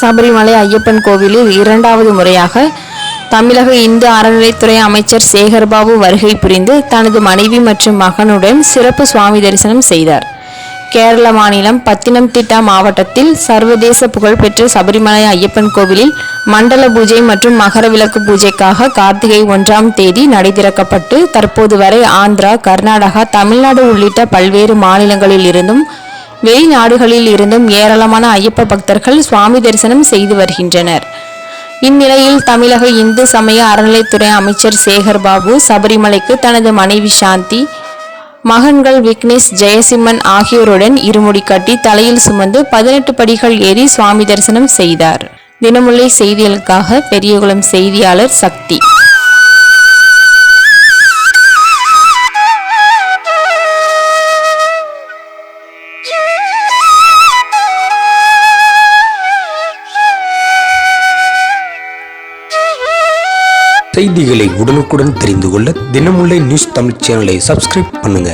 சபரிமலை ஐயப்பன் கோவிலில் இரண்டாவது முறையாக தமிழக இந்து அறநிலைத்துறை அமைச்சர் சேகர்பாபு வருகை புரிந்து தனது மனைவி மற்றும் மகனுடன் சிறப்பு சுவாமி தரிசனம் செய்தார். கேரள மாநிலம் பத்தினம்திட்டா மாவட்டத்தில் சர்வதேச புகழ்பெற்ற சபரிமலை ஐயப்பன் கோவிலில் மண்டல பூஜை மற்றும் மகர விளக்கு பூஜைக்காக கார்த்திகை 1ஆம் தேதி நடை திறக்கப்பட்டு தற்போது வரை ஆந்திரா, கர்நாடகா, தமிழ்நாடு உள்ளிட்ட பல்வேறு மாநிலங்களில் இருந்தும் வெளிநாடுகளில் இருந்தும் ஏராளமான ஐயப்ப பக்தர்கள் சுவாமி தரிசனம் செய்து வருகின்றனர். இந்நிலையில் தமிழக இந்து சமய அறநிலைத்துறை அமைச்சர் சேகர்பாபு சபரிமலைக்கு தனது மனைவி சாந்தி, மகன்கள் விக்னேஷ், ஜெயசிம்மன் ஆகியோருடன் இருமுடி கட்டி தலையில் சுமந்து 18 படிகள் ஏறி சுவாமி தரிசனம் செய்தார். தினமுல்லை செய்திகளுக்காக பெரியகுளம் செய்தியாளர் சக்தி. செய்திகளை உடனுக்குடன் தெரிந்து கொள்ள தினமுல்லை நியூஸ் தமிழ் சேனலை சப்ஸ்கிரைப் பண்ணுங்க.